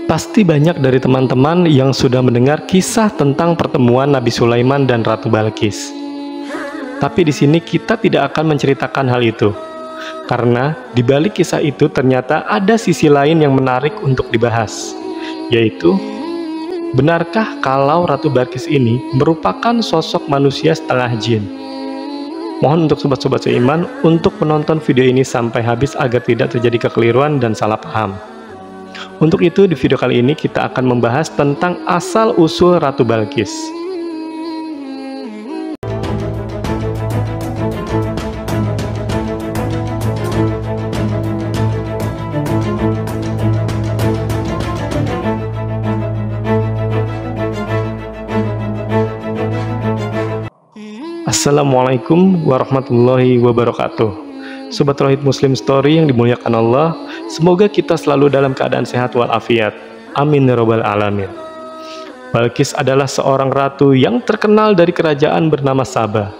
Pasti banyak dari teman-teman yang sudah mendengar kisah tentang pertemuan Nabi Sulaiman dan Ratu Balkis. Tapi di sini kita tidak akan menceritakan hal itu, karena di balik kisah itu ternyata ada sisi lain yang menarik untuk dibahas, yaitu benarkah kalau Ratu Balkis ini merupakan sosok manusia setengah jin? Mohon untuk sobat-sobat seiman untuk menonton video ini sampai habis agar tidak terjadi kekeliruan dan salah paham. Untuk itu di video kali ini kita akan membahas tentang asal-usul Ratu Balkis. Assalamualaikum warahmatullahi wabarakatuh. Sobat Tauhid Muslim Story yang dimuliakan Allah, semoga kita selalu dalam keadaan sehat walafiat. Amin ya rabbal alamin. Balkis adalah seorang ratu yang terkenal dari kerajaan bernama Saba.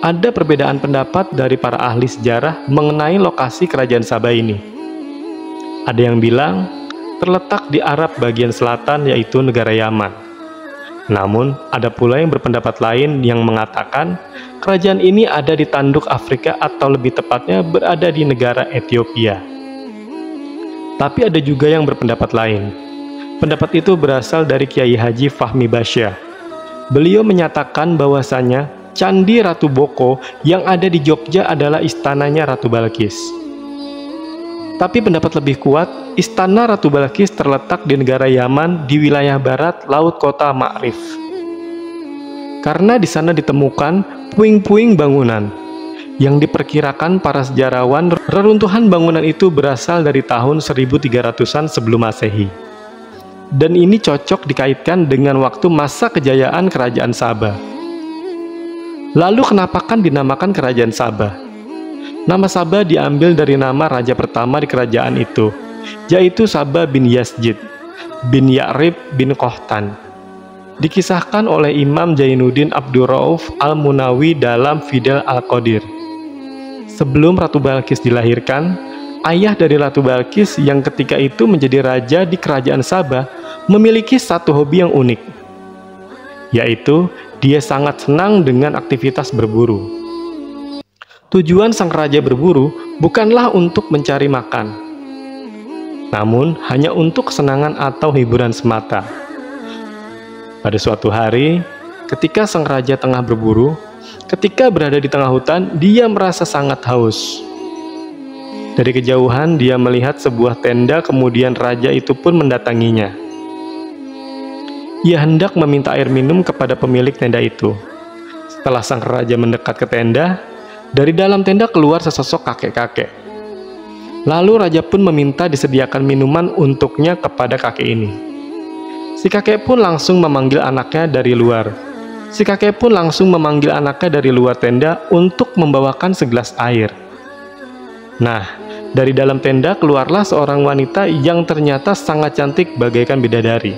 Ada perbedaan pendapat dari para ahli sejarah mengenai lokasi kerajaan Saba ini. Ada yang bilang terletak di Arab bagian selatan, yaitu negara Yaman. Namun, ada pula yang berpendapat lain yang mengatakan kerajaan ini ada di tanduk Afrika atau lebih tepatnya berada di negara Ethiopia. Tapi ada juga yang berpendapat lain. Pendapat itu berasal dari Kiai Haji Fahmi Basyah. Beliau menyatakan bahwasanya Candi Ratu Boko yang ada di Jogja adalah istananya Ratu Balkis. Tapi pendapat lebih kuat, istana Ratu Balkis terletak di negara Yaman di wilayah barat laut kota Ma'rif. Karena di sana ditemukan puing-puing bangunan yang diperkirakan para sejarawan reruntuhan bangunan itu berasal dari tahun 1300-an sebelum Masehi. Dan ini cocok dikaitkan dengan waktu masa kejayaan kerajaan Saba. Lalu kenapa kan dinamakan kerajaan Saba? Nama Saba diambil dari nama raja pertama di kerajaan itu, yaitu Saba bin Yazid bin Ya'rib bin Qahtan. Dikisahkan oleh Imam Zainuddin Abdurrauf Al-Munawi dalam Fidel Al-Qadir. Sebelum Ratu Balkis dilahirkan, ayah dari Ratu Balkis yang ketika itu menjadi raja di kerajaan Saba memiliki satu hobi yang unik, yaitu dia sangat senang dengan aktivitas berburu. Tujuan sang raja berburu bukanlah untuk mencari makan, namun hanya untuk kesenangan atau hiburan semata. Pada suatu hari, ketika sang raja tengah berburu, ketika berada di tengah hutan, dia merasa sangat haus. Dari kejauhan, dia melihat sebuah tenda, kemudian raja itu pun mendatanginya. Ia hendak meminta air minum kepada pemilik tenda itu. Setelah sang raja mendekat ke tenda, dari dalam tenda keluar sesosok kakek-kakek. Lalu raja pun meminta disediakan minuman untuknya kepada kakek ini. Si kakek pun langsung memanggil anaknya dari luar. dari luar tenda untuk membawakan segelas air. Nah, dari dalam tenda keluarlah seorang wanita yang ternyata sangat cantik bagaikan bidadari.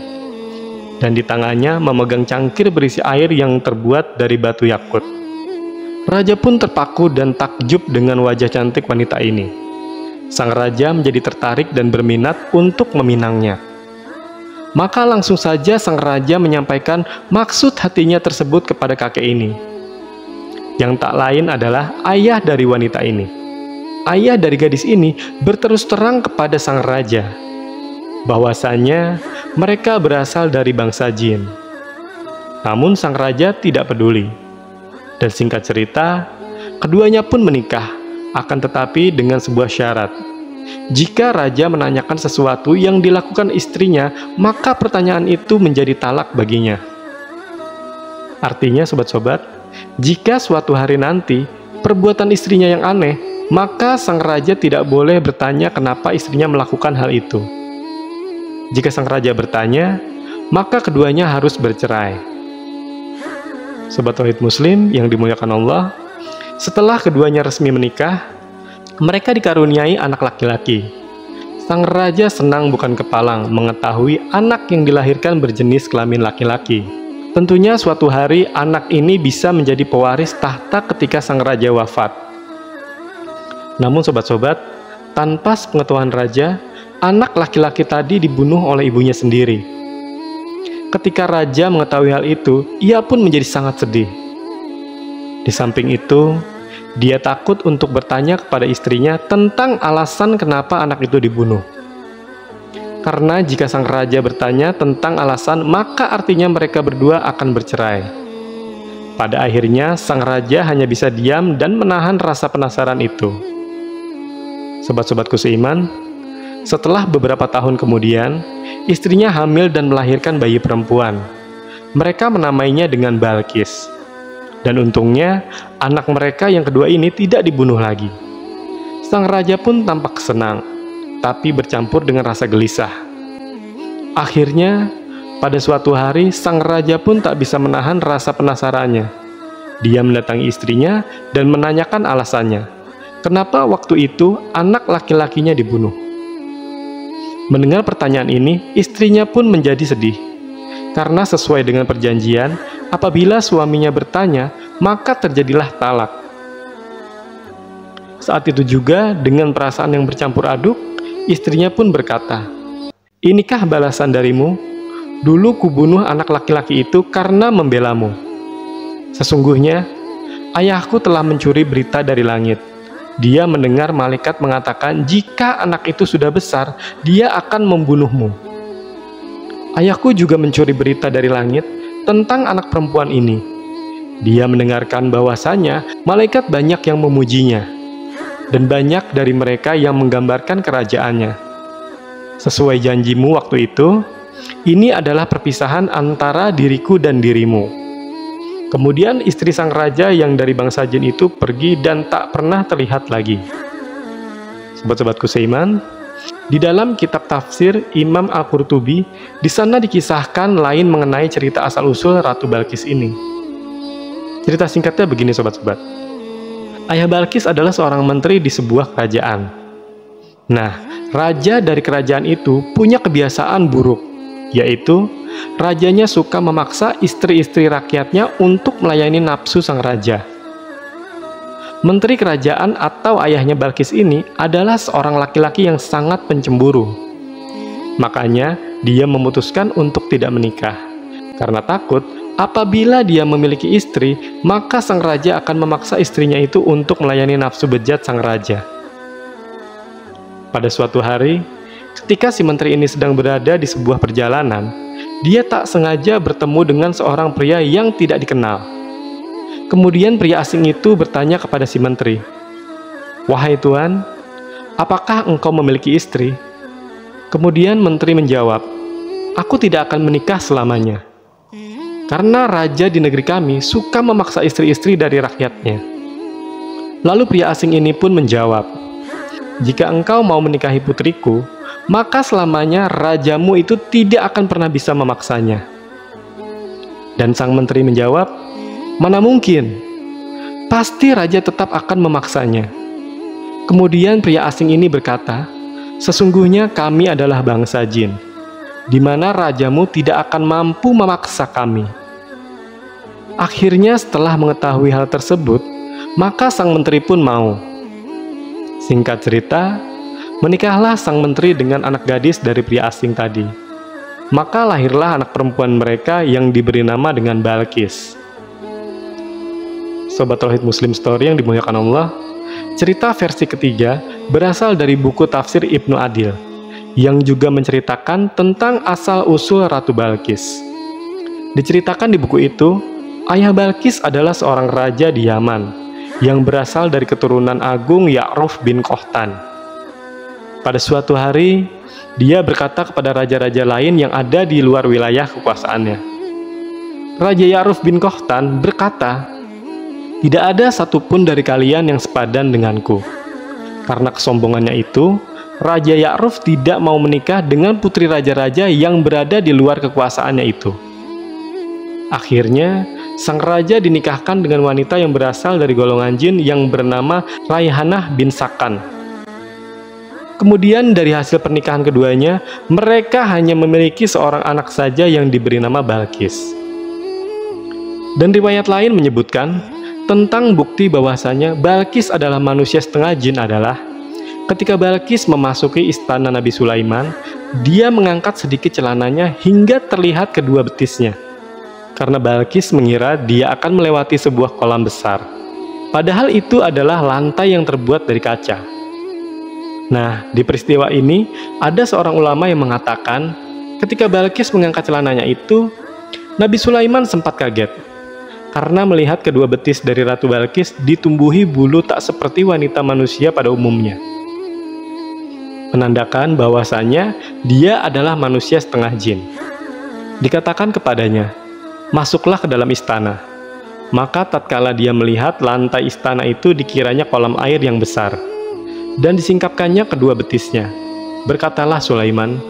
Dan di tangannya memegang cangkir berisi air yang terbuat dari batu yakut. Raja pun terpaku dan takjub dengan wajah cantik wanita ini. Sang raja menjadi tertarik dan berminat untuk meminangnya. Maka langsung saja sang raja menyampaikan maksud hatinya tersebut kepada kakek ini, yang tak lain adalah ayah dari wanita ini. Ayah dari gadis ini berterus terang kepada sang raja bahwasanya mereka berasal dari bangsa jin. Namun sang raja tidak peduli. Dan singkat cerita, keduanya pun menikah, akan tetapi dengan sebuah syarat. Jika raja menanyakan sesuatu yang dilakukan istrinya, maka pertanyaan itu menjadi talak baginya. Artinya sobat-sobat, jika suatu hari nanti perbuatan istrinya yang aneh, maka sang raja tidak boleh bertanya kenapa istrinya melakukan hal itu. Jika sang raja bertanya, maka keduanya harus bercerai. Sobat Tauhid Muslim yang dimuliakan Allah, setelah keduanya resmi menikah, mereka dikaruniai anak laki-laki. Sang raja senang bukan kepalang mengetahui anak yang dilahirkan berjenis kelamin laki-laki. Tentunya suatu hari anak ini bisa menjadi pewaris tahta ketika sang raja wafat. Namun sobat-sobat, tanpa sepengetahuan raja, anak laki-laki tadi dibunuh oleh ibunya sendiri. Ketika raja mengetahui hal itu, ia pun menjadi sangat sedih. Di samping itu, dia takut untuk bertanya kepada istrinya tentang alasan kenapa anak itu dibunuh. Karena jika sang raja bertanya tentang alasan, maka artinya mereka berdua akan bercerai. Pada akhirnya, sang raja hanya bisa diam dan menahan rasa penasaran itu. Sobat-sobatku seiman, setelah beberapa tahun kemudian, istrinya hamil dan melahirkan bayi perempuan. Mereka menamainya dengan Balkis. Dan untungnya, anak mereka yang kedua ini tidak dibunuh lagi. Sang raja pun tampak senang, tapi bercampur dengan rasa gelisah. Akhirnya, pada suatu hari, sang raja pun tak bisa menahan rasa penasarannya. Dia mendatangi istrinya dan menanyakan alasannya. Kenapa waktu itu anak laki-lakinya dibunuh? Mendengar pertanyaan ini, istrinya pun menjadi sedih. Karena sesuai dengan perjanjian, apabila suaminya bertanya, maka terjadilah talak. Saat itu juga, dengan perasaan yang bercampur aduk, istrinya pun berkata, "Inikah balasan darimu? Dulu kubunuh anak laki-laki itu karena membelamu. Sesungguhnya, ayahku telah mencuri berita dari langit. Dia mendengar malaikat mengatakan jika anak itu sudah besar, dia akan membunuhmu. Ayahku juga mencuri berita dari langit tentang anak perempuan ini. Dia mendengarkan bahwasanya malaikat banyak yang memujinya, dan banyak dari mereka yang menggambarkan kerajaannya. Sesuai janjimu waktu itu, ini adalah perpisahan antara diriku dan dirimu." Kemudian istri sang raja yang dari bangsa jin itu pergi dan tak pernah terlihat lagi. Sobat-sobatku seiman, di dalam kitab tafsir Imam Al-Qurtubi, di sana dikisahkan lain mengenai cerita asal-usul Ratu Balkis ini. Cerita singkatnya begini sobat-sobat. Ayah Balkis adalah seorang menteri di sebuah kerajaan. Nah, raja dari kerajaan itu punya kebiasaan buruk, yaitu rajanya suka memaksa istri-istri rakyatnya untuk melayani nafsu sang raja. Menteri kerajaan atau ayahnya Balkis ini adalah seorang laki-laki yang sangat pencemburu. Makanya dia memutuskan untuk tidak menikah, karena takut apabila dia memiliki istri, maka sang raja akan memaksa istrinya itu untuk melayani nafsu bejat sang raja. Pada suatu hari, ketika si menteri ini sedang berada di sebuah perjalanan, dia tak sengaja bertemu dengan seorang pria yang tidak dikenal. Kemudian pria asing itu bertanya kepada si menteri, "Wahai tuan, apakah engkau memiliki istri?" Kemudian menteri menjawab, "Aku tidak akan menikah selamanya. Karena raja di negeri kami suka memaksa istri-istri dari rakyatnya." Lalu pria asing ini pun menjawab, "Jika engkau mau menikahi putriku, maka selamanya rajamu itu tidak akan pernah bisa memaksanya." Dan sang menteri menjawab, "Mana mungkin? Pasti raja tetap akan memaksanya." Kemudian pria asing ini berkata, "Sesungguhnya kami adalah bangsa jin, di mana rajamu tidak akan mampu memaksa kami." Akhirnya setelah mengetahui hal tersebut, maka sang menteri pun mau. Singkat cerita, menikahlah sang menteri dengan anak gadis dari pria asing tadi. Maka lahirlah anak perempuan mereka yang diberi nama dengan Balkis. Sobat Tauhid Muslim Story yang dimuliakan Allah, cerita versi ketiga berasal dari buku tafsir Ibnu Adil, yang juga menceritakan tentang asal-usul Ratu Balkis. Diceritakan di buku itu, ayah Balkis adalah seorang raja di Yaman, yang berasal dari keturunan agung Ya'ruf bin Qohtan. Pada suatu hari, dia berkata kepada raja-raja lain yang ada di luar wilayah kekuasaannya. Raja Ya'ruf bin Qohtan berkata, "Tidak ada satupun dari kalian yang sepadan denganku." Karena kesombongannya itu, Raja Ya'ruf tidak mau menikah dengan putri raja-raja yang berada di luar kekuasaannya itu. Akhirnya, sang raja dinikahkan dengan wanita yang berasal dari golongan jin yang bernama Raihanah bin Sakan. Kemudian dari hasil pernikahan keduanya, mereka hanya memiliki seorang anak saja yang diberi nama Balkis. Dan riwayat lain menyebutkan tentang bukti bahwasanya Balkis adalah manusia setengah jin adalah Ketika Balkis memasuki istana Nabi Sulaiman, dia mengangkat sedikit celananya hingga terlihat kedua betisnya. Karena Balkis mengira dia akan melewati sebuah kolam besar. Padahal itu adalah lantai yang terbuat dari kaca. Nah, di peristiwa ini, ada seorang ulama yang mengatakan, ketika Balkis mengangkat celananya itu, Nabi Sulaiman sempat kaget. Karena melihat kedua betis dari Ratu Balkis ditumbuhi bulu tak seperti wanita manusia pada umumnya. Menandakan bahwasanya dia adalah manusia setengah jin. Dikatakan kepadanya, masuklah ke dalam istana. Maka tatkala dia melihat lantai istana itu dikiranya kolam air yang besar, dan disingkapkannya kedua betisnya. Berkatalah Sulaiman,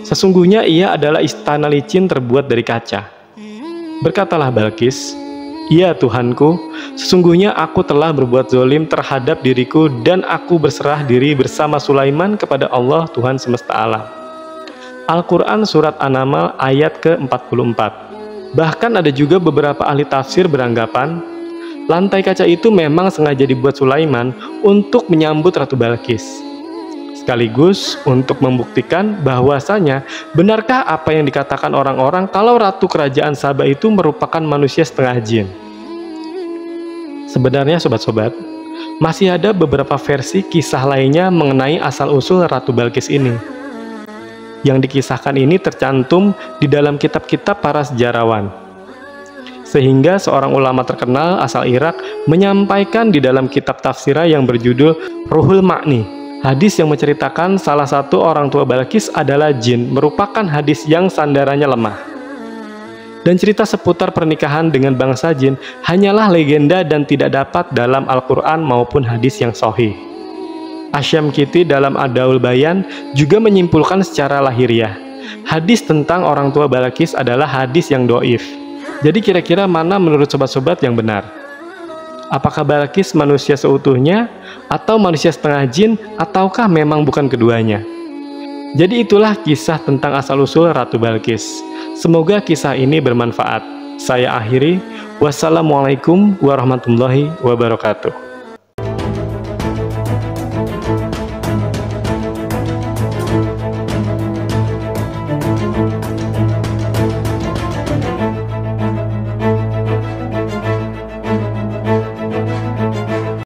sesungguhnya ia adalah istana licin terbuat dari kaca. Berkatalah Balkis, iya Tuhanku, sesungguhnya aku telah berbuat zalim terhadap diriku dan aku berserah diri bersama Sulaiman kepada Allah Tuhan semesta alam. Al-Quran Surat An-Naml ayat ke-44. Bahkan ada juga beberapa ahli tafsir beranggapan, lantai kaca itu memang sengaja dibuat Sulaiman untuk menyambut Ratu Balkis. Sekaligus untuk membuktikan bahwasanya benarkah apa yang dikatakan orang-orang kalau Ratu Kerajaan Saba itu merupakan manusia setengah jin. Sebenarnya sobat-sobat, masih ada beberapa versi kisah lainnya mengenai asal-usul Ratu Balkis ini. Yang dikisahkan ini tercantum di dalam kitab-kitab para sejarawan. Sehingga seorang ulama terkenal asal Irak menyampaikan di dalam kitab tafsirah yang berjudul Ruhul Ma'ni, hadis yang menceritakan salah satu orang tua Balkis adalah jin, merupakan hadis yang sandarannya lemah. Dan cerita seputar pernikahan dengan bangsa jin hanyalah legenda dan tidak dapat dalam Al-Quran maupun hadis yang sahih. Asy-Syamkiti dalam Adaul Bayan juga menyimpulkan secara lahiriah, hadis tentang orang tua Balkis adalah hadis yang doif. Jadi kira-kira mana menurut sobat-sobat yang benar? Apakah Balkis manusia seutuhnya, atau manusia setengah jin, ataukah memang bukan keduanya? Jadi itulah kisah tentang asal-usul Ratu Balkis. Semoga kisah ini bermanfaat. Saya akhiri. Wassalamualaikum warahmatullahi wabarakatuh.